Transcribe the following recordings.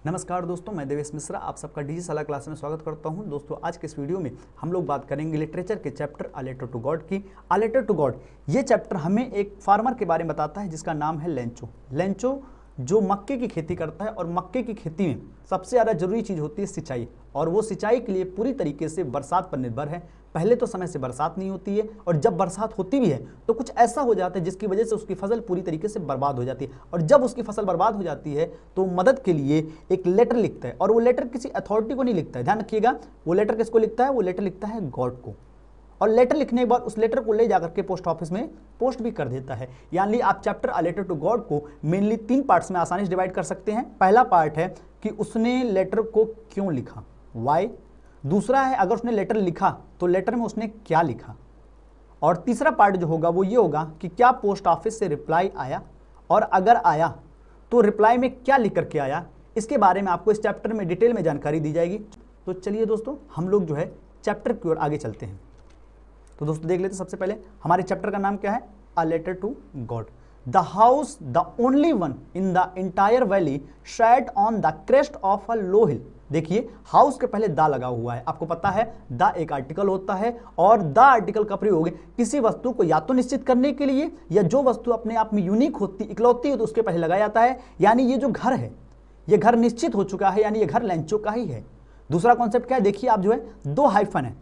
नमस्कार दोस्तों, मैं देवेश मिश्रा आप सबका डीजी सलाह क्लास में स्वागत करता हूं। दोस्तों आज के इस वीडियो में हम लोग बात करेंगे लिटरेचर के chapter a letter to God की। अ लेटर टू गॉड ये चैप्टर हमें एक फार्मर के बारे में बताता है जिसका नाम है लेंचो। लेंचो जो मक्के की खेती करता है और मक्के की खेती में सबसे ज़्यादा जरूरी चीज़ होती है सिंचाई, और वो सिंचाई के लिए पूरी तरीके से बरसात पर निर्भर है। पहले तो समय से बरसात नहीं होती है, और जब बरसात होती भी है तो कुछ ऐसा हो जाता है जिसकी वजह से उसकी फसल पूरी तरीके से बर्बाद हो जाती है। और जब उसकी फसल बर्बाद हो जाती है तो मदद के लिए एक लेटर लिखता है, और वो लेटर किसी अथॉरिटी को नहीं लिखता है, ध्यान रखिएगा। वो लेटर किसको लिखता है? वो लेटर लिखता है गॉड को। और लेटर लिखने के बाद उस लेटर को ले जाकर के पोस्ट ऑफिस में पोस्ट भी कर देता है। यानी आप chapter a letter to God को मेनली 3 पार्ट्स में आसानी से डिवाइड कर सकते हैं। पहला पार्ट है कि उसने लेटर को क्यों लिखा, वाई। दूसरा है अगर उसने लेटर लिखा तो लेटर में उसने क्या लिखा। और तीसरा पार्ट जो होगा वो ये होगा कि क्या पोस्ट ऑफिस से रिप्लाई आया, और अगर आया तो रिप्लाई में क्या लिख करके आया। इसके बारे में आपको इस चैप्टर में डिटेल में जानकारी दी जाएगी। तो चलिए दोस्तों हम लोग जो है चैप्टर की ओर आगे चलते हैं। तो दोस्तों देख लेते हैं सबसे पहले हमारे चैप्टर का नाम क्या है? A letter to God. The house the only one in the entire valley sat on the crest of a low hill. देखिए हाउस के पहले द लगा हुआ है। आपको पता है द एक आर्टिकल होता है, और द आर्टिकल का प्रयोग किसी वस्तु को या तो निश्चित करने के लिए, या जो वस्तु अपने आप में यूनिक होती, इकलौती हो, तो उसके पहले लगाया जाता है। यानी ये जो घर है ये घर निश्चित हो चुका है, यानी ये घर लेंचो का ही है। दूसरा कॉन्सेप्ट क्या है? देखिए आप जो है 2 हाइफन है,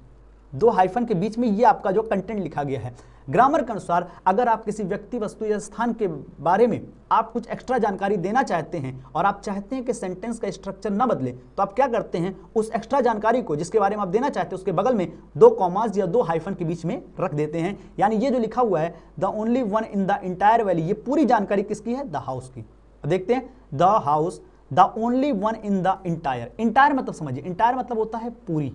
2 हाइफन के बीच में ये आपका जो कंटेंट लिखा गया है। ग्रामर के अनुसार अगर आप किसी व्यक्ति, वस्तु या स्थान के बारे में आप कुछ एक्स्ट्रा जानकारी देना चाहते हैं, और आप चाहते हैं कि सेंटेंस का स्ट्रक्चर ना बदले, तो आप क्या करते हैं? उस एक्स्ट्रा जानकारी को जिसके बारे में आप देना चाहते हैं उसके बगल में 2 कॉमास या 2 हाइफन के बीच में रख देते हैं। यानी ये जो लिखा हुआ है the only one in the entire valley, ये पूरी जानकारी किसकी है? द हाउस की। देखते हैं the house the only one in the entire. Entire मतलब समझिए, इंटायर मतलब होता है पूरी,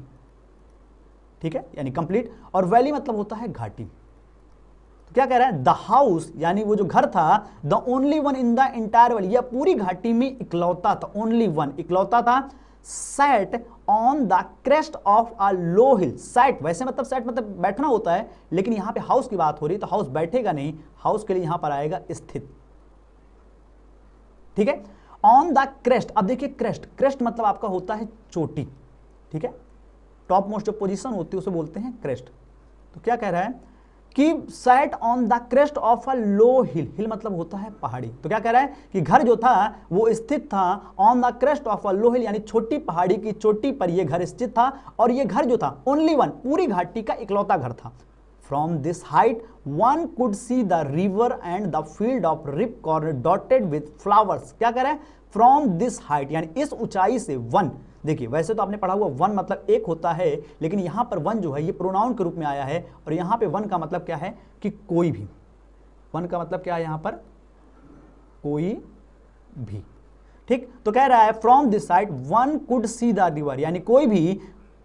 ठीक है, यानी कंप्लीट। और वैली मतलब होता है घाटी। तो क्या कह रहा है? द हाउस यानी वो जो घर था, the only one in the entire valley, या पूरी घाटी में इकलौता था, ओनली वन इकलौता था। Sat on the crest of a low hill. Sat वैसे मतलब सैट मतलब बैठना होता है, लेकिन यहां पे हाउस की बात हो रही है, तो हाउस बैठेगा नहीं, हाउस के लिए यहां पर आएगा स्थित, ठीक है। ऑन द क्रेस्ट, अब देखिए क्रेस्ट, क्रेस्ट मतलब आपका होता है चोटी, ठीक है। टॉप मोस्ट जो पोजीशन होती है उसे बोलते हैं क्रेस्ट। तो क्या कह रहा है कि sat on the crest of a low hill. Hill मतलब होता है पहाड़ी। तो क्या कह रहा है कि घर जो था वो स्थित था on the crest of a low hill, यानी छोटी पहाड़ी की चोटी पर यह घर स्थित था। और यह घर जो था ओनली वन, पूरी घाटी का इकलौता घर था। From this height one could see the river and the field of ripe corner dotted with flowers. क्या कह रहा है? फ्रॉम दिस हाइट यानी इस ऊंचाई से वन। देखिए वैसे तो आपने पढ़ा हुआ वन मतलब एक होता है, लेकिन यहां पर वन जो है ये प्रोनाउन के रूप में आया है, और यहां पे वन का मतलब क्या है कि कोई भी। वन का मतलब क्या है यहां पर? कोई भी, ठीक। तो कह रहा है from this side one could see the river, यानी कोई भी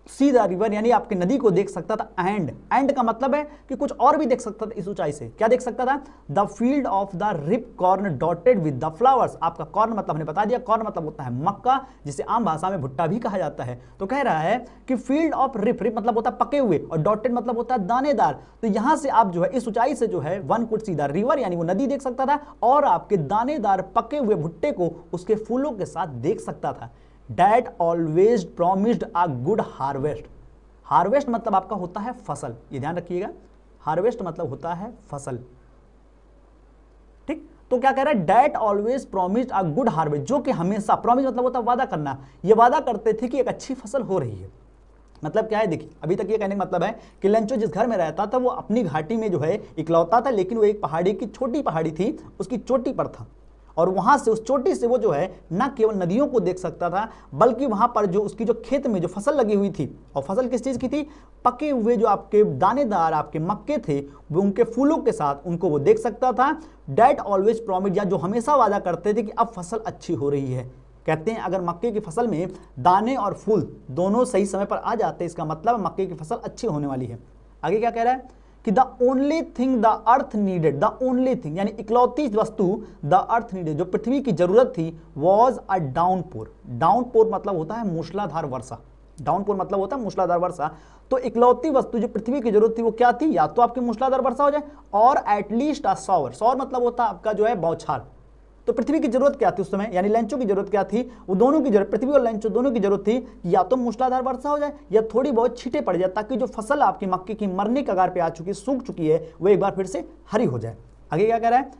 सी द रिवर यानी आपकी नदी को देख सकता था। एंड का मतलब है कि कुछ और भी देख सकता था इस ऊंचाई से। क्या देख सकता था? The field of the ripe corn dotted with the flowers. आपका कॉर्न मतलब हमने बता दिया, कॉर्न मतलब होता है मक्का, जिसे आम भाषा में भुट्टा भी कहा जाता है। तो कह रहा है कि फील्ड ऑफ रिप, रिप मतलब होता है पके हुए, और डॉटेड मतलब होता है दानेदार। तो यहां से आप जो है इस ऊंचाई से जो है one could see the river यानी वो नदी देख सकता था, और आपके दानेदार पके हुए भुट्टे को उसके फूलों के साथ देख सकता था। That always promised a good harvest। Harvest मतलब आपका होता है फसल, ये ध्यान रखिएगा। हार्वेस्ट मतलब होता है फसल, ठीक। तो क्या कह रहा है? That always promised a good harvest, जो कि हमेशा, प्रॉमिस मतलब होता है वादा करना, ये वादा करते थे कि एक अच्छी फसल हो रही है। मतलब क्या है? देखिए अभी तक ये कहने का मतलब है कि लेंचो जिस घर में रहता था वो अपनी घाटी में जो है इकलौता था, लेकिन वो एक पहाड़ी की छोटी पहाड़ी थी, उसकी चोटी पर था, और वहां से उस चोटी से वो जो है न केवल नदियों को देख सकता था, बल्कि वहां पर जो उसकी जो खेत में जो फसल लगी हुई थी, और फसल किस चीज की थी? पके हुए जो आपके दानेदार आपके मक्के थे, वो उनके फूलों के साथ उनको वो देख सकता था। डैट ऑलवेज प्रॉमिस, या जो हमेशा वादा करते थे कि अब फसल अच्छी हो रही है। कहते हैं अगर मक्के की फसल में दाने और फूल दोनों सही समय पर आ जाते, इसका मतलब मक्के की फसल अच्छी होने वाली है। आगे क्या कह रहा है कि the only thing the earth needed, the only thing यानी इकलौती वस्तु द अर्थ नीडेड जो पृथ्वी की जरूरत थी, वॉज अ डाउनपोर। डाउनपोर मतलब होता है मूसलाधार वर्षा। डाउनपोर मतलब होता है मूसलाधार वर्षा। तो इकलौती वस्तु जो पृथ्वी की जरूरत थी वो क्या थी? या तो आपकी मूसलाधार वर्षा हो जाए, और एटलीस्ट अ शॉवर। शॉवर मतलब होता है आपका जो है बौछार, तो पृथ्वी की जरूरत क्या थी उस समय, यानी लेंचो की जरूरत क्या थी, वो दोनों की जरूरत, पृथ्वी और लेंचो दोनों की जरूरत थी या तो मूसलाधार वर्षा हो जाए या थोड़ी बहुत छींटे पड़ जाए, ताकि जो फसल आपकी मक्के की मरने कगार पे आ चुकी, सूख चुकी है, वो एक बार फिर से हरी हो जाए। आगे क्या कह रहा है,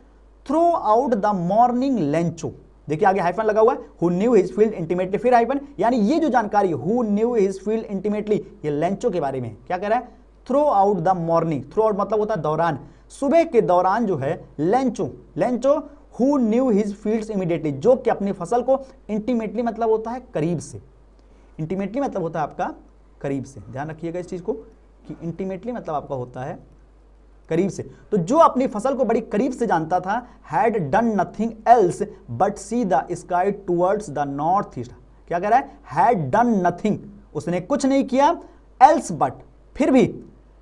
through out the morning Lencho, देखिए आगे हाइफन लगा हुआ है, who knew his field intimately, फिर हाइफन, यानी ये जो जानकारी who knew his field intimately, ये लेंचो के बारे में क्या कह रहा है, through out the morning, through out मतलब होता है दौरान, सुबह के दौरान जो है Lencho who knew his fields immediately, जो कि अपनी फसल को इंटीमेटली मतलब होता है करीब से, इंटीमेटली मतलब होता है आपका करीब से, ध्यान रखिएगा इस चीज को कि इंटीमेटली मतलब आपका होता है करीब से, तो जो अपनी फसल को बड़ी करीब से जानता था, had done nothing else but see the sky towards the north east, क्या कह रहा है, हैड डन नथिंग, उसने कुछ नहीं किया, एल्स बट, फिर भी,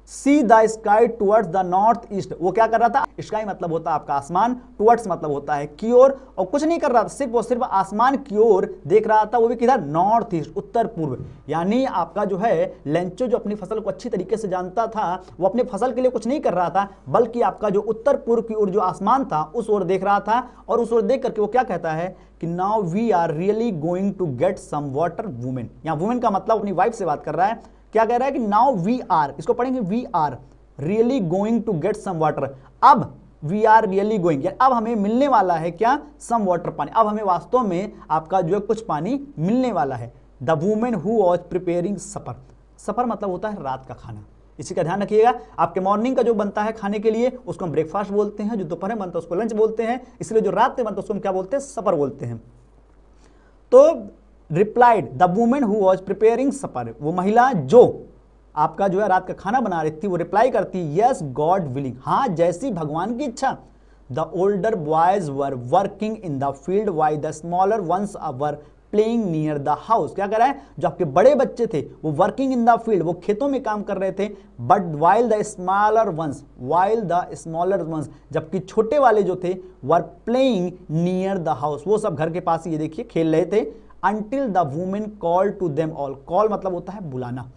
see the sky towards the north east, वो क्या कर रहा था, स्काई मतलब होता है आपका आसमान, टुवर्ड्स मतलब होता है की ओर, और कुछ नहीं कर रहा था, सिर्फ और सिर्फ आसमान की ओर देख रहा था, वो भी किधर, नॉर्थ ईस्ट, उत्तर पूर्व। यानी आपका जो है लेंचो जो अपनी फसल को अच्छी तरीके से जानता था, वो अपनी फसल के लिए कुछ नहीं कर रहा था, बल्कि आपका जो उत्तर पूर्व की ओर जो आसमान था उस ओर देख रहा था, और उस ओर देख करके वो क्या कहता है कि now we are really going to get some water woman, यहाँ वुमेन का मतलब अपनी वाइफ से बात कर रहा है, क्या कह रहा है कि नाउ वी आर, इसको पढ़ेंगे we are really going to get some water, अब वी आर रियली गोइंग, अब हमें मिलने वाला है क्या, सम वाटर, पानी, अब हमें वास्तव में आपका जो है कुछ पानी मिलने वाला है। The women who was preparing supper, supper मतलब होता है रात का खाना, इसी का ध्यान रखिएगा, आपके मॉर्निंग का जो बनता है खाने के लिए उसको हम ब्रेकफास्ट बोलते हैं, जो दोपहर में बनता है उसको लंच बोलते हैं, इसलिए जो रात में बनता है उसको हम क्या बोलते हैं, सपर बोलते हैं। तो replied the women who was preparing supper, वो महिला जो आपका जो है रात का खाना बना रही थी, वो रिप्लाई करती यस गॉड विलिंग, हाँ जैसी भगवान की इच्छा। The older boys were working in the field while the smaller ones were playing near the house, क्या कर रहा है, जो आपके बड़े बच्चे थे वो वर्किंग इन द फील्ड, वो खेतों में काम कर रहे थे, but while the smaller once, जबकि छोटे वाले जो थे वर प्लेइंग नियर द हाउस, वो सब घर के पास ये देखिए खेल रहे थे। Until the woman called to them all, call मतलब होता है बुलाना,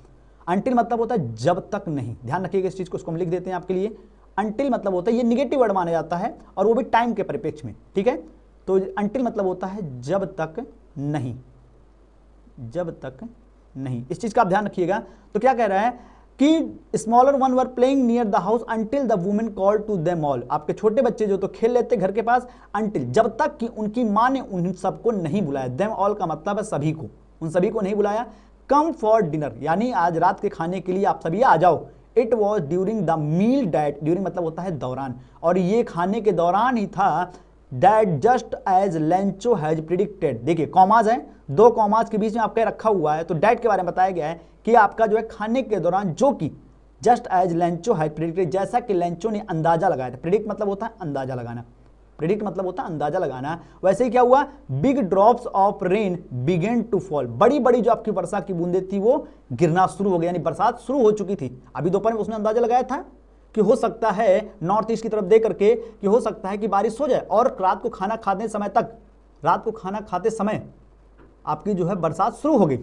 until मतलब होता है जब तक नहीं, ध्यान रखिएगा इस चीज को, इसको हम लिख देते हैं आपके लिए, until मतलब होता है, ये निगेटिव वर्ड माना जाता है और वो भी टाइम के परिप्रेक्ष्य में, ठीक है, तो until मतलब होता है जब तक नहीं, जब तक नहीं, इस चीज का आप ध्यान रखिएगा। तो क्या कह रहा है कि smaller one were playing near the house until the woman call to them all, आपके छोटे बच्चे जो तो खेल लेते घर के पास, अंटिल जब तक कि उनकी माँ ने उन सबको नहीं बुलाया, देम ऑल का मतलब है सभी को, उन सभी को नहीं बुलाया, कम फॉर डिनर, यानी आज रात के खाने के लिए आप सभी आ जाओ, it was during the meal that, during मतलब होता है दौरान, और ये खाने के दौरान ही था, that just as Lencho has predicted, देखिए कॉमाज है, दो कॉमाज के बीच में आपका रखा हुआ है, तो डैट के बारे में बताया गया है कि आपका जो है खाने के दौरान, जो कि just as Lencho has predicted, जैसा कि लेंचो ने अंदाजा लगाया था, प्रिडिक्ट मतलब होता है अंदाजा लगाना, प्रिडिक्ट मतलब होता है अंदाजा लगाना, वैसे ही क्या हुआ, big drops of rain began to fall, बड़ी बड़ी जो आपकी वर्षा की बूंदें थी वो गिरना शुरू हो गई, यानी बरसात शुरू हो चुकी थी, अभी दोपहर में उसने अंदाजा लगाया था कि हो सकता है नॉर्थ ईस्ट की तरफ देख करके कि हो सकता है कि बारिश हो जाए, और रात को खाना खाते समय तक, रात को खाना खाते समय आपकी जो है बरसात शुरू हो गई।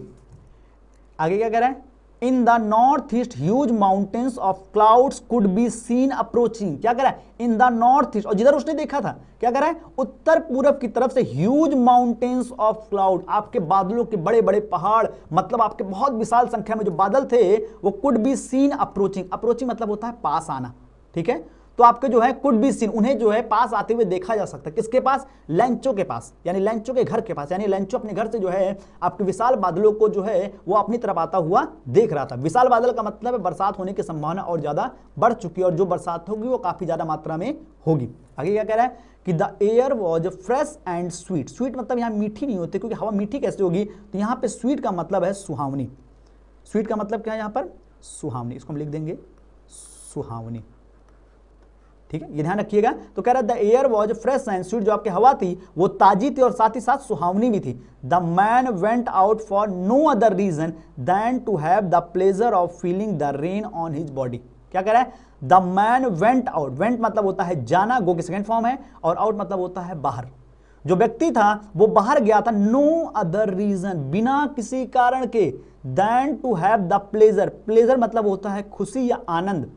आगे क्या कह रहा है, in the north east huge mountains of clouds could be seen approaching, क्या कह रहा है, इन द नॉर्थ ईस्ट, और जिधर उसने देखा था क्या कह रहा है, उत्तर पूर्व की तरफ से ह्यूज माउंटेन्स ऑफ क्लाउड, आपके बादलों के बड़े बड़े पहाड़, मतलब आपके बहुत विशाल संख्या में जो बादल थे वो could be seen approaching, approaching मतलब होता है पास आना, ठीक है, तो आपके जो है कुड बी सीन, उन्हें जो है पास आते हुए देखा जा सकता है, किसके पास, लेंचो के पास, यानी लेंचो के घर के पास, यानी लेंचो अपने घर से जो है आपके विशाल बादलों को जो है वो अपनी तरफ आता हुआ देख रहा था। विशाल बादल का मतलब है बरसात होने की संभावना और ज्यादा बढ़ चुकी है, और जो बरसात होगी वो काफी ज्यादा मात्रा में होगी। आगे क्या कह रहा है कि the air was fresh and sweet, sweet मतलब यहाँ मीठी नहीं होती, क्योंकि हवा मीठी कैसे होगी, तो यहाँ पे स्वीट का मतलब है सुहावनी, स्वीट का मतलब क्या है यहाँ पर, सुहावनी, इसको हम लिख देंगे सुहावनी, ठीक है, ये ध्यान रखिएगा। तो कह रहा है the air was fresh and sweet, जो आपकी हवा थी वो ताजी थी और साथ ही साथ सुहावनी भी थी। The man went out for no other reason than to have the pleasure of feeling the rain on his body, क्या कह रहा है, the man went out, went मतलब होता है जाना, गो की सेकंड फॉर्म है, और आउट मतलब होता है बाहर, जो व्यक्ति था वो बाहर गया था, नो अदर रीजन, बिना किसी कारण के, than to have the pleasure, pleasure मतलब होता है खुशी या आनंद,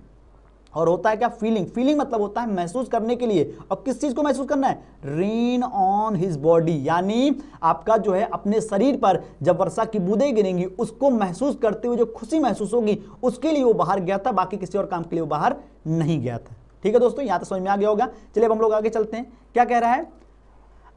और होता है क्या, फीलिंग। फीलिंग मतलब होता है महसूस करने के लिए, और किस चीज को महसूस करना है, रेन ऑन हिज बॉडी, यानी आपका जो है अपने शरीर पर जब वर्षा की बूंदें गिरेंगी उसको महसूस करते हुए जो खुशी महसूस होगी उसके लिए वो बाहर गया था, बाकी किसी और काम के लिए वो बाहर नहीं गया था। ठीक है दोस्तों, यहां तक समझ में आ गया होगा। चलिए अब हम लोग आगे चलते हैं, क्या कह रहा है,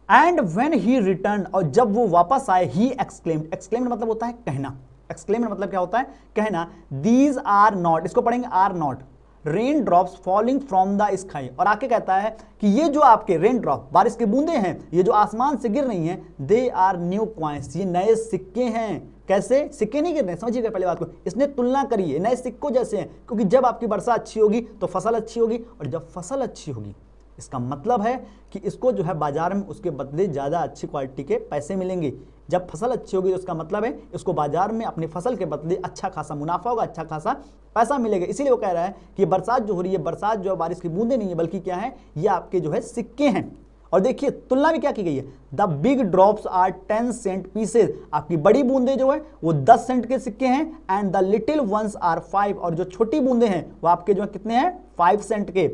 एंड व्हेन ही रिटर्न, और जब वो वापस आए, ही एक्सक्लेम्ड। एक्सक्लेम्ड मतलब होता है कहना, एक्सक्लेम्ड मतलब क्या होता है, कहना, दीज आर नॉट, इसको पढ़ेंगे are not rain drops falling from the sky, और आके कहता है कि ये जो आपके रेन ड्रॉप, बारिश की बूंदे हैं, ये जो आसमान से गिर रही हैं, दे आर न्यू कॉइंस, ये नए सिक्के हैं। कैसे, सिक्के नहीं गिर रहे, समझिएगा पहले बात को, इसने तुलना करी है नए सिक्कों जैसे हैं, क्योंकि जब आपकी वर्षा अच्छी होगी तो फसल अच्छी होगी, और जब फसल अच्छी होगी इसका मतलब है कि इसको जो है बाजार में उसके बदले ज़्यादा अच्छी क्वालिटी के पैसे मिलेंगे। जब फसल अच्छी होगी तो इसका मतलब है इसको बाजार में अपनी फसल के बदले अच्छा खासा मुनाफा होगा, अच्छा खासा पैसा मिलेगा। इसीलिए वो कह रहा है कि बरसात जो हो रही है, बरसात जो है बारिश की बूंदे नहीं है, बल्कि क्या है, ये आपके जो है सिक्के हैं। और देखिए तुलना भी क्या की गई है, the big drops are 10 cent pieces, आपकी बड़ी बूंदे जो है वो 10 सेंट के सिक्के हैं, and the little ones are 5, और जो छोटी बूंदे हैं वो आपके जो है कितने हैं, 5 सेंट के।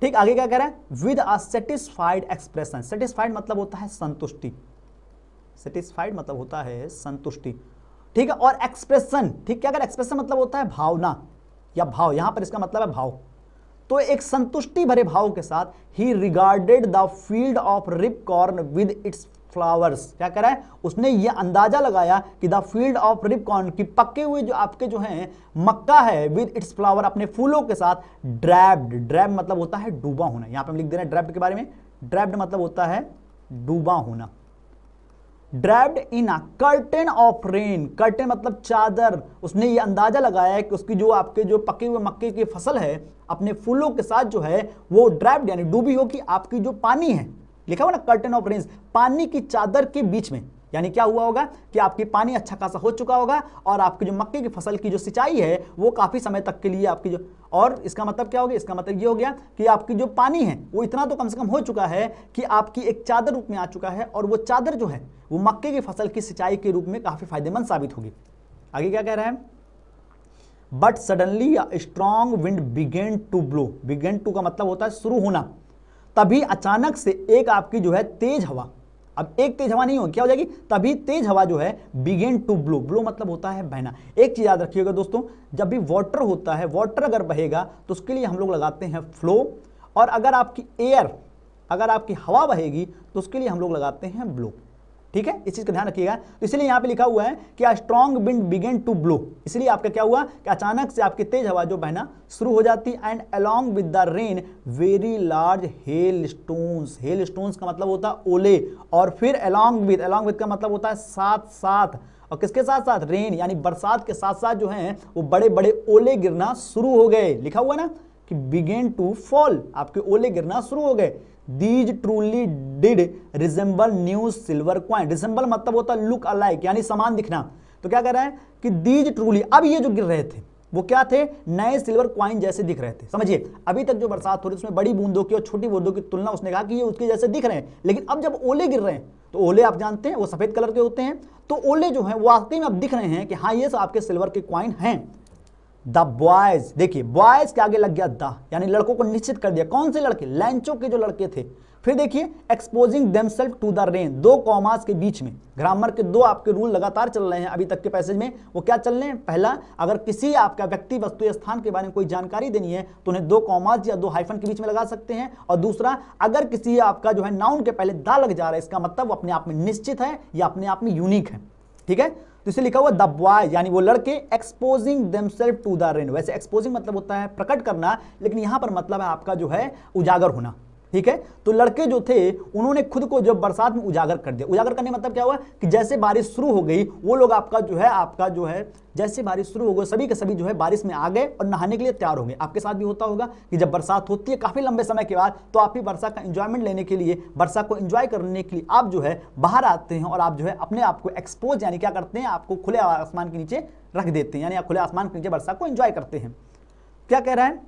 ठीक, आगे क्या कह रहा है, with a satisfied expression. Satisfied मतलब होता है संतुष्टि, सेटिस्फाइड मतलब होता है संतुष्टि, ठीक है। और एक्सप्रेशन, ठीक, क्या, अगर एक्सप्रेशन मतलब होता है भावना या भाव, यहां पर इसका मतलब है भाव। तो एक संतुष्टि भरे भाव के साथ ही regarded the field of ripe corn with its flowers, क्या कर रहा है, उसने ये अंदाजा लगाया कि the field of ripe corn, की पके हुए जो आपके जो हैं मक्का है, विद इट्स फ्लावर, अपने फूलों के साथ, ड्रैप्ड, ड्रैप मतलब होता है डूबा होना, यहां पे हम लिख दे रहे हैं ड्रैप्ड के बारे में, ड्रैप्ड मतलब होता है डूबा होना, draped in a curtain of rain, curtain मतलब चादर। उसने ये अंदाजा लगाया है कि उसकी जो आपके जो पके हुए मक्के की फसल है अपने फूलों के साथ जो है वो ड्रैप्ड यानी डूबी हो, कि आपकी जो पानी है, लिखा हुआ ना कर्टेन ऑफ रेन, पानी की चादर के बीच में, यानी क्या हुआ होगा कि आपकी पानी अच्छा खासा हो चुका होगा, और आपकी जो मक्के की फसल की जो सिंचाई है वो काफी समय तक के लिए आपकी जो, और इसका मतलब क्या हो गया, इसका मतलब ये हो गया कि आपकी जो पानी है वो इतना तो कम से कम हो चुका है कि आपकी एक चादर रूप में आ चुका है, और वो चादर जो है वो मक्के की फसल की सिंचाई के रूप में काफी फायदेमंद साबित होगी। आगे क्या कह रहा है, but suddenly strong wind began to blow, began to का मतलब होता है शुरू होना, तभी अचानक से एक आपकी जो है तेज हवा, अब एक तेज हवा नहीं हो, क्या हो जाएगी, तभी तेज हवा जो है बिगेन टू ब्लो, ब्लो मतलब होता है बहना। एक चीज याद रखिएगा दोस्तों, जब भी वाटर होता है, वाटर अगर बहेगा तो उसके लिए हम लोग लगाते हैं फ्लो, और अगर आपकी एयर, अगर आपकी हवा बहेगी तो उसके लिए हम लोग लगाते हैं ब्लो, ठीक है, इस चीज का ध्यान रखिएगा। तो इसलिए यहां पे लिखा हुआ है कि a strong wind began to blow, इसलिए आपका क्या हुआ कि अचानक से आपकी तेज हवा जो बहना शुरू हो जाती, and along with the rain very large hail stones, hail stones का मतलब होता है ओले, और फिर अलोंग विद का मतलब होता है साथ साथ, और किसके साथ साथ, रेन यानी बरसात के साथ साथ जो है वो बड़े बड़े ओले गिरना शुरू हो गए, लिखा हुआ ना कि बिगेन टू फॉल, आपके ओले गिरना शुरू हो गए। These truly did resemble new silver coin, resemble मतलब होता है लुक अलाइक यानी समान दिखना। तो क्या कह रहा है कि these truly, अब ये जो गिर रहे थे वो क्या थे, नए सिल्वर क्वाइन जैसे दिख रहे थे। समझिए अभी तक जो बरसात हो रही है उसमें बड़ी बूंदों की और छोटी बूंदों की तुलना उसने कहा कि ये उसके जैसे दिख रहे हैं, लेकिन अब जब ओले गिर रहे हैं तो ओले आप जानते हैं वो सफेद कलर के होते हैं, तो ओले जो हैं वो वाकई में अब दिख रहे हैं कि हाँ ये सब आपके सिल्वर के क्वाइन हैं। द बॉयज, देखिए बॉयज के आगे लग गया द, यानी लड़कों को निश्चित कर दिया, कौन से लड़के, लैंचो के जो लड़के थे। फिर देखिए exposing themselves to the rain, दो कॉमास के बीच में, ग्रामर के दो आपके रूल लगातार चल रहे हैं अभी तक के पैसेज में, वो क्या चल रहे हैं, पहला अगर किसी आपका व्यक्ति वस्तु या स्थान के बारे में कोई जानकारी देनी है तो उन्हें दो कॉमास या दो हाइफन के बीच में लगा सकते हैं, और दूसरा अगर किसी आपका जो है नाउन के पहले दा लग जा रहा है इसका मतलब वो अपने आप में निश्चित है या अपने आप में यूनिक है, ठीक है। तो इसे लिखा हुआ द बॉय यानी वो लड़के exposing themselves to the rain, वैसे एक्सपोजिंग मतलब होता है प्रकट करना, लेकिन यहां पर मतलब है आपका जो है उजागर होना, ठीक है। तो लड़के जो थे उन्होंने खुद को जब बरसात में उजागर कर दिया, उजागर करने मतलब क्या हुआ कि जैसे बारिश शुरू हो गई वो लोग आपका जो है जैसे बारिश शुरू हो गई सभी के सभी जो है बारिश में आ गए और नहाने के लिए तैयार हो गए। आपके साथ भी होता होगा कि जब बरसात होती है काफी लंबे समय के बाद तो आप भी वर्षा का एंजॉयमेंट लेने के लिए, वर्षा को एंजॉय करने के लिए आप जो है बाहर आते हैं और आप जो है अपने आप को एक्सपोज यानी क्या करते हैं, आपको खुले आसमान के नीचे रख देते हैं, यानी आप खुले आसमान के नीचे वर्षा को एंजॉय करते हैं। क्या कह रहा है,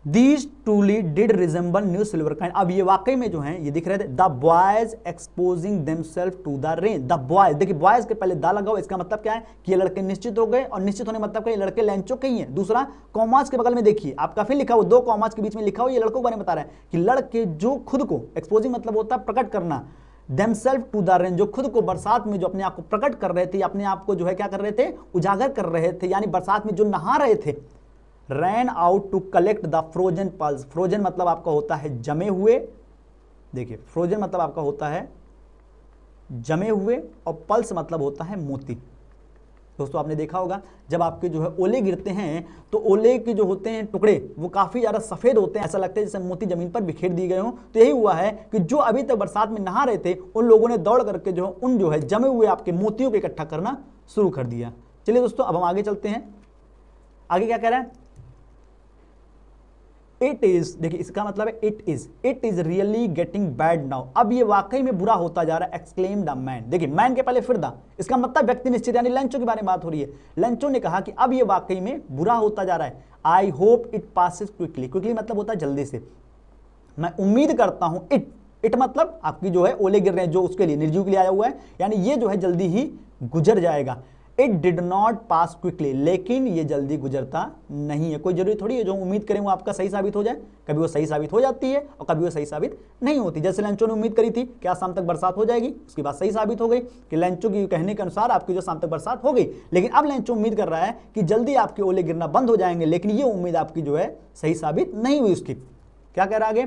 These truly did resemble new silver kind. अब ये वाकई में जो है ये दिख रहे थे. The boys exposing themselves to the rain. The boys, देखिए boys के पहले दा लगा हुआ, इसका मतलब क्या है कि ये लड़के निश्चित हो गए, और निश्चित होने मतलब क्या, ये लड़के लैंचो के ही हैं. दूसरा, कॉमास के बगल में देखिए आपका फिर लिखा हुआ, दो कॉमास के बीच में लिखा हुआ, ये लड़कों के बारे में बता रहा है कि लड़के जो खुद को, एक्सपोजिंग मतलब होता है प्रकट करना, themselves to the rain, जो खुद को बरसात में जो अपने आप को प्रकट कर रहे थे, अपने आप को जो है क्या कर रहे थे, उजागर कर रहे थे, यानी बरसात में जो नहा रहे थे. Ran out to collect the frozen pearls. Frozen मतलब आपका होता है जमे हुए, देखिए फ्रोजन मतलब आपका होता है जमे हुए, और पल्स मतलब होता है मोती. दोस्तों आपने देखा होगा जब आपके जो है ओले गिरते हैं तो ओले के जो होते हैं टुकड़े वो काफी ज्यादा सफेद होते हैं, ऐसा लगता है जैसे मोती जमीन पर बिखेर दिए गए हों. तो यही हुआ है कि जो अभी तक बरसात में नहा रहे थे उन लोगों ने दौड़ करके जो उन जो है जमे हुए आपके मोतियों को इकट्ठा करना शुरू कर दिया. चलिए दोस्तों अब हम आगे चलते हैं. आगे क्या कह रहा है, इट इज, देखिए इसका मतलब है it is really getting bad now. अब ये वाकई में बुरा होता जा रहा है. एक्सक्लेम द मैन, देखिए मैन के पहले फिर दा, इसका मतलब व्यक्ति निश्चित, यानी लेंचो के बारे में बात हो रही है. लेंचो ने कहा कि अब ये वाकई में बुरा होता जा रहा है. I hope it passes quickly. Quickly मतलब होता है जल्दी से. मैं उम्मीद करता हूं, इट मतलब आपकी जो है ओले गिर रहे हैं जो उसके लिए निर्जीव के लिए आया हुआ है, यानी ये जो है जल्दी ही गुजर जाएगा. It did not pass quickly, लेकिन ये जल्दी गुजरता नहीं है. कोई जरूरी थोड़ी है जो उम्मीद करें वो आपका सही साबित हो जाए. कभी वो सही साबित हो जाती है और कभी वो सही साबित नहीं होती. जैसे लेंचो ने उम्मीद करी थी कि आज शाम तक बरसात हो जाएगी, उसकी बात सही साबित हो गई कि लेंचो की कहने के अनुसार आपकी जो शाम तक बरसात हो गई. लेकिन अब लेंचो उम्मीद कर रहा है कि जल्दी आपके ओले गिरना बंद हो जाएंगे, लेकिन ये उम्मीद आपकी जो है सही साबित नहीं हुई. उसकी क्या कह रहा है आगे,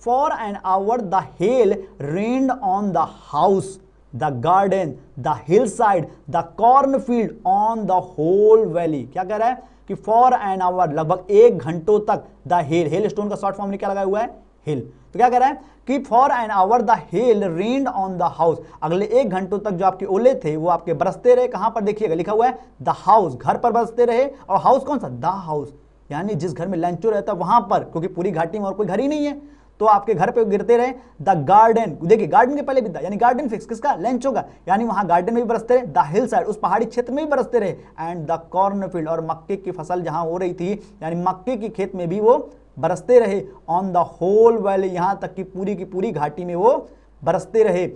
for an hour the hell rained on the house, the garden, the hillside, the cornfield, on the whole valley. क्या कह रहा है कि for an hour, लगभग 1 घंटों तक the hail, hail stone का शॉर्ट फॉर्म में क्या लगाया हुआ है, hill. तो क्या कह रहा है कि for an hour the hail rained on the house. अगले 1 घंटों तक जो आपके ओले थे वो आपके बरसते रहे. कहां पर देखिएगा लिखा हुआ है the house, घर पर बरसते रहे. और हाउस कौन सा, the house, यानी जिस घर में लेंचो रहता है वहां पर, क्योंकि पूरी घाटी में और कोई घर ही नहीं है तो आपके घर पे गिरते रहे. द गार्डन, देखिए गार्डन के पहले भी था, यानी गार्डन फिक्स किसका, लेंचो का, यानी वहां गार्डन में भी बरसते रहे. द हिल साइड, उस पहाड़ी क्षेत्र में भी बरसते रहे. एंड द कॉर्नफील्ड, और मक्के की फसल जहां हो रही थी यानी मक्के की खेत में भी वो बरसते रहे. ऑन द होल वैली, यहां तक कि पूरी घाटी में वो बरसते रहे.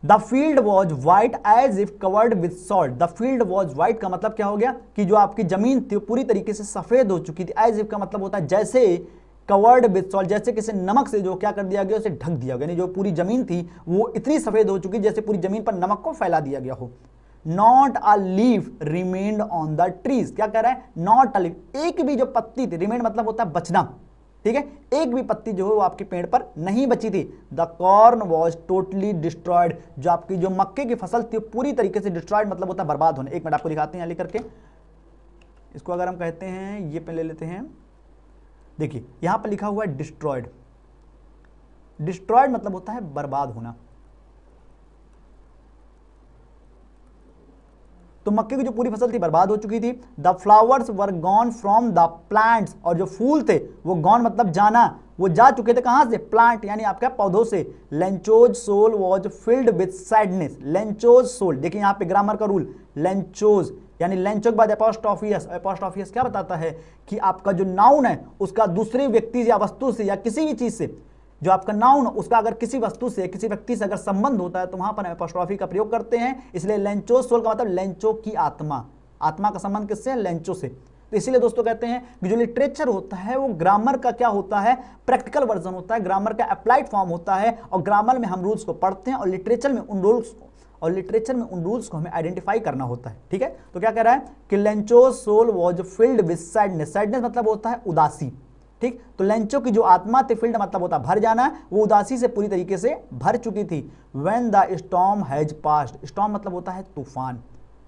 The field was white as if covered with salt. The field was white का मतलब क्या हो गया कि जो आपकी जमीन थी पूरी तरीके से सफेद हो चुकी थी. एज इफ का मतलब होता है जैसे, कवर्ड विथ सॉल्ट जैसे किसी नमक से जो क्या कर दिया गया, उसे ढक दिया गया, यानी जो पूरी जमीन थी वो इतनी सफेद हो चुकी जैसे पूरी जमीन पर नमक को फैला दिया गया हो. Not a leaf remained on the trees. क्या कह रहा है, नॉट अ लीफ, एक भी जो पत्ती थी, रिमेन्ड मतलब होता है बचना, ठीक है, एक भी पत्ती जो है वो आपके पेड़ पर नहीं बची थी. The corn was totally destroyed. जो आपकी जो मक्के की फसल थी पूरी तरीके से डिस्ट्रॉयड मतलब होता है बर्बाद होने. एक मिनट आपको दिखाते हैं लिख करके. इसको अगर हम कहते हैं, ये पे ले लेते हैं, देखिए यहां पर लिखा हुआ है डिस्ट्रॉयड. डिस्ट्रॉयड मतलब होता है बर्बाद होना. तो मक्के की जो पूरी फसल थी बर्बाद हो चुकी थी. The flowers were gone from the plants, और जो फूल थे वो गॉन मतलब जाना, वो जा चुके थे कहां से, प्लांट यानी आपका पौधों से. Lencho's soul was filled with sadness. Lencho's soul, देखिए यहां पे ग्रामर का रूल, लेंचोज यानी लेंचो के बाद एपोस्ट्रोफियस. एपोस्ट्रोफियस क्या बताता है कि आपका जो नाउन है उसका दूसरे व्यक्ति या वस्तु से या किसी भी चीज से, जो आपका नाउन उसका अगर किसी वस्तु से किसी व्यक्ति से अगर संबंध होता है तो वहां पर एपोस्ट्रोफी का प्रयोग करते हैं. इसलिए लेंचो सोल का मतलब लेंचो की आत्मा. आत्मा का संबंध किससे है, लेंचो से. तो इसीलिए दोस्तों कहते हैं कि जो लिटरेचर होता है वो ग्रामर का क्या होता है, प्रैक्टिकल वर्जन होता है, ग्रामर का अप्लाइड फॉर्म होता है. और ग्रामर में हम रूल्स को पढ़ते हैं और लिटरेचर में उन रूल्स को हमें आइडेंटिफाई करना होता है. ठीक है, तो क्या कह रहा है कि Lencho soul was filled with sadness. Sadness मतलब होता है उदासी. ठीक, तो लेंचो की जो आत्मा थी, फील्ड मतलब होता भर जाना, वो उदासी से पूरी तरीके से भर चुकी थी. When the storm has passed. Storm मतलब होता है तूफान,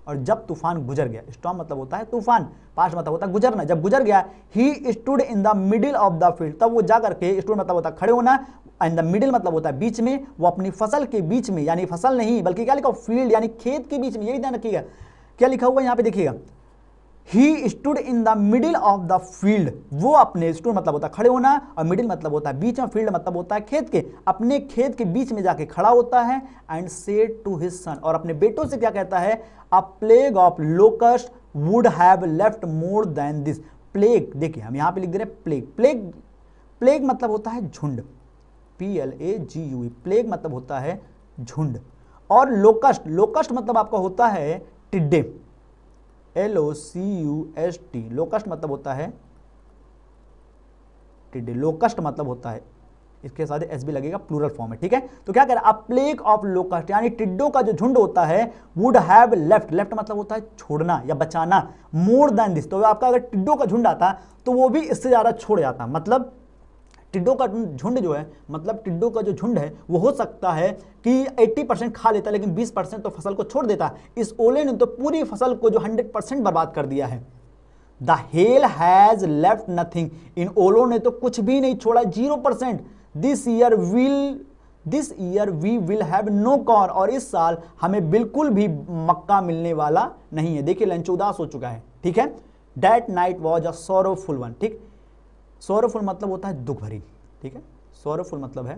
और जब तूफान गुजर गया, स्टॉर्म मतलब होता है तूफान, पास्ट मतलब होता है गुजरना, जब गुजर गया. He stood in the middle of the field. तब वो जा करके, स्टूड मतलब होता है खड़े होना, इन द मिडिल मतलब होता है बीच में, वो अपनी फसल के बीच में, यानी फसल नहीं बल्कि क्या लिखा, फील्ड यानी खेत के बीच में. यही ध्यान रखिएगा क्या लिखा हुआ है यहाँ पे देखिएगा, he stood in the middle of the field. वो अपने, स्टूड मतलब होता है खड़े होना और मिडिल मतलब होता है बीच में, फील्ड मतलब होता है खेत के, अपने खेत के बीच में जाके खड़ा होता है. And said to his son, और अपने बेटों से क्या कहता है, a plague of locust would have left more than this. Plague, देखिए हम यहाँ पे लिख दे रहे हैं प्लेग। प्लेग, प्लेग मतलब होता है झुंड, PLAGUE, प्लेग मतलब होता है झुंड। और लोकस्ट, लोकस्ट मतलब आपका होता है टिड्डे, LOCUST, लोकस्ट मतलब होता है टिड्डे, लोकस्ट मतलब होता है, इसके साथ एस भी लगेगा, प्लूरल फॉर्म है, ठीक है। तो क्या कह रहा है, अ प्लेग ऑफ लोकस्ट, यानी टिड्डों का जो झुंड होता है वुड हैव लेफ्ट, लेफ्ट मतलब होता है छोड़ना या बचाना, मोर देन दिस, तो आपका अगर टिड्डों का झुंड आता तो वो भी इससे ज्यादा छोड़ जाता, मतलब टिड्डों का झुंड जो है, मतलब टिड्डों का जो झुंड है वो हो सकता है कि 80% खा लेता लेकिन 20% तो फसल को छोड़ देता। इस ओले ने तो पूरी फसल को जो 100% बर्बाद कर दिया है। The hail has left nothing, इन ओलों ने तो कुछ भी नहीं छोड़ा, 0%। This year we will have no corn, और इस साल हमें बिल्कुल भी मक्का मिलने वाला नहीं है। देखिए लंच उदास हो चुका है, ठीक है। That night was a sorrowful one, ठीक, सोरोफुल मतलब होता है दुख भरी, ठीक है, सोरोफुल मतलब है,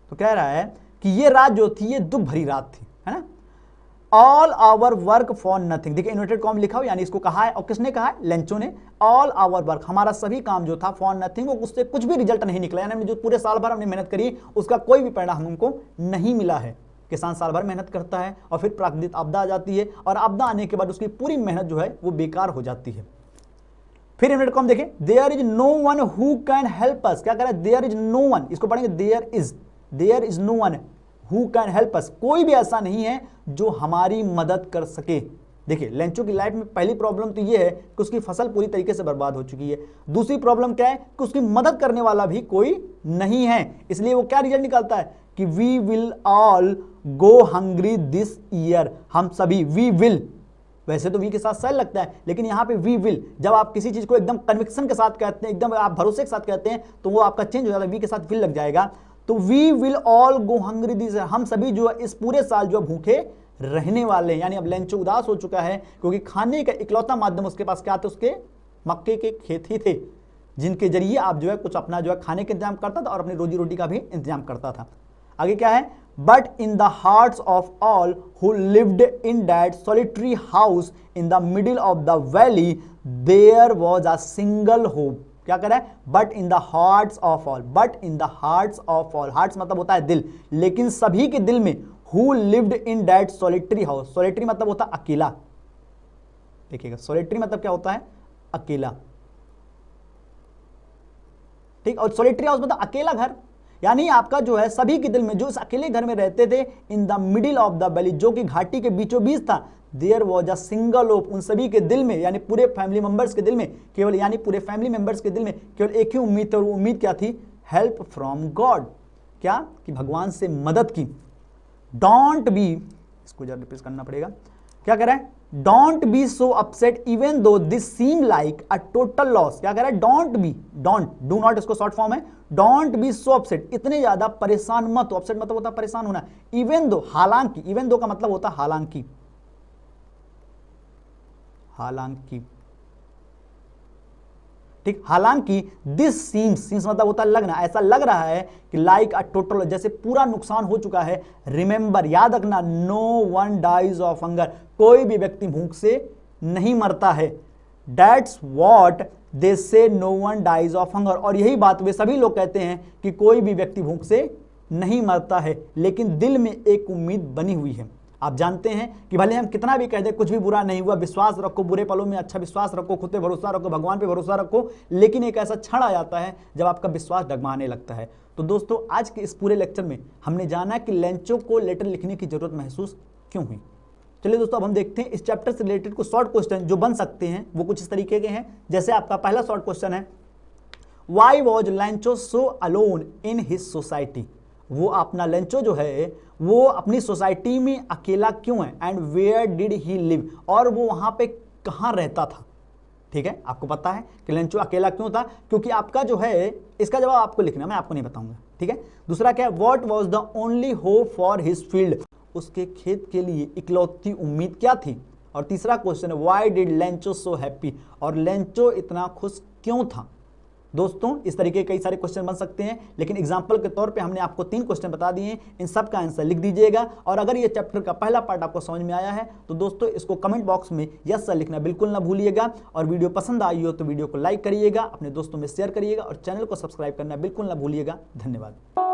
तो कह रहा है कि ये रात जो थी ये दुख भरी रात थी, है ना। All our work for nothing, देखिए इन्वर्टेड कॉम लिखा हो, यानी इसको कहा है, और किसने कहा है, लेंचो ने। ऑल आवर वर्क, हमारा सभी काम जो था, फॉर नथिंग, वो उससे कुछ भी रिजल्ट नहीं निकला, यानी जो पूरे साल भर हमने मेहनत करी उसका कोई भी परिणाम हमको नहीं मिला है। किसान साल भर मेहनत करता है और फिर प्राकृतिक आपदा आ जाती है, और आपदा आने के बाद उसकी पूरी मेहनत जो है वो बेकार हो जाती है। फिर इन्वर्टेड कॉम देखें, there is no one who can help us, क्या कह रहा है, देयर इज नो वन, इसको पढ़ेंगे there is no one who can help us, कोई भी ऐसा नहीं है जो हमारी मदद कर सके। देखिए लेंचो की लाइफ में पहली प्रॉब्लम तो ये है कि उसकी फसल पूरी तरीके से बर्बाद हो चुकी है। दूसरी प्रॉब्लम क्या है कि उसकी मदद करने वाला भी कोई नहीं है, इसलिए वो क्या रिजल्ट निकालता है कि we will all go hungry this year, हम सभी, वी विल, वैसे तो वी के साथ सेल लगता है, लेकिन यहाँ पे वी विल, जब आप किसी चीज को एकदम कन्विक्शन के साथ कहते हैं, एकदम आप भरोसे के साथ कहते हैं, तो वो आपका चेंज हो जाता है, वी के साथ विल लग जाएगा। तो we will all go hungry this, हम सभी जो है इस पूरे साल जो भूखे रहने वाले हैं। यानी अब लेंचो उदास हो चुका है क्योंकि खाने का इकलौता माध्यम उसके पास क्या थे, उसके मक्के के खेत ही थे, जिनके जरिए आप जो है कुछ अपना जो है खाने का इंतजाम करता था और अपनी रोजी रोटी का भी इंतजाम करता था। आगे क्या है, but in the hearts of all who lived in that solitary house in the middle of the valley there was a single hope, क्या कह रहा है, but in the hearts of all, but in the hearts of all, hearts मतलब होता है दिल, लेकिन सभी के दिल में, who lived in that solitary house, solitary मतलब होता है अकेला, देखिएगा सॉलिटरी मतलब क्या होता है, अकेला, ठीक, और सॉलिटरी हाउस मतलब अकेला घर, यानी आपका जो है सभी के दिल में, जो इस अकेले घर में रहते थे, in the middle of the valley, जो कि घाटी के बीचों बीच था, there was a single hope, उन सभी के दिल में, यानी पूरे फैमिली मेंबर्स के दिल में केवल, यानी पूरे फैमिली मेंबर्स के दिल में केवल एक ही उम्मीद थी, और वो उम्मीद क्या थी, हेल्प फ्रॉम गॉड, क्या, कि भगवान से मदद की। डोंट बी, इसको जरा रिपीट करना पड़ेगा, क्या कह रहा है, don't be so upset even though this seem like a total loss, क्या कह रहा है, don't be, don't, do not इसको शॉर्ट फॉर्म है, डोंट बी सो अपसेट, इतने ज्यादा परेशान मत हो, अपसेट मतलब होता है परेशान होना, इवन दो, हालांकि, इवन दो का मतलब होता है हालांकि, हालांकि, ठीक, हालांकि दिस सीम्स मतलब होता है लगना, ऐसा लग रहा है कि लाइक अ टोटल, जैसे पूरा नुकसान हो चुका है। रिमेंबर, याद रखना, no one dies of hunger, कोई भी व्यक्ति भूख से नहीं मरता है। That's what they say, no one dies of hunger, और यही बात वे सभी लोग कहते हैं कि कोई भी व्यक्ति भूख से नहीं मरता है, लेकिन दिल में एक उम्मीद बनी हुई है। आप जानते हैं कि भले हम कितना भी कह दें कुछ भी बुरा नहीं हुआ, विश्वास रखो, बुरे पलों में अच्छा विश्वास रखो, खुद पे भरोसा रखो, भगवान पे भरोसा रखो, लेकिन एक ऐसा क्षण आ जाता है जब आपका विश्वास डगमगाने लगता है। तो दोस्तों आज के इस पूरे लेक्चर में हमने जाना कि लेंचो को लेटर लिखने की जरूरत महसूस क्यों हुई। चलिए दोस्तों अब हम देखते हैं इस चैप्टर से रिलेटेड कुछ शॉर्ट क्वेश्चन जो बन सकते हैं, वो कुछ इस तरीके के हैं। जैसे आपका पहला शॉर्ट क्वेश्चन है, why was Lencho so alone in his society, वो अपना लेंचो जो है वो अपनी सोसाइटी में अकेला क्यों है, and where did he live, और वो वहां पे कहां रहता था। ठीक है, आपको पता है कि लेंचो अकेला क्यों था, क्योंकि आपका जो है इसका जवाब आपको लिखना, मैं आपको नहीं बताऊंगा। ठीक है, दूसरा क्या है, what was the only hope for his field, उसके खेत के लिए इकलौती उम्मीद क्या थी। और तीसरा क्वेश्चन है, why did Lencho so happy, और लेंचो इतना खुश क्यों था। दोस्तों इस तरीके कई सारे क्वेश्चन बन सकते हैं, लेकिन एग्जाम्पल के तौर पे हमने आपको 3 क्वेश्चन बता दिए हैं, इन सब का आंसर लिख दीजिएगा। और अगर ये चैप्टर का पहला पार्ट आपको समझ में आया है तो दोस्तों इसको कमेंट बॉक्स में यस सर लिखना बिल्कुल ना भूलिएगा। और वीडियो पसंद आई हो तो वीडियो को लाइक करिएगा, अपने दोस्तों में शेयर करिएगा और चैनल को सब्सक्राइब करना बिल्कुल ना भूलिएगा। धन्यवाद।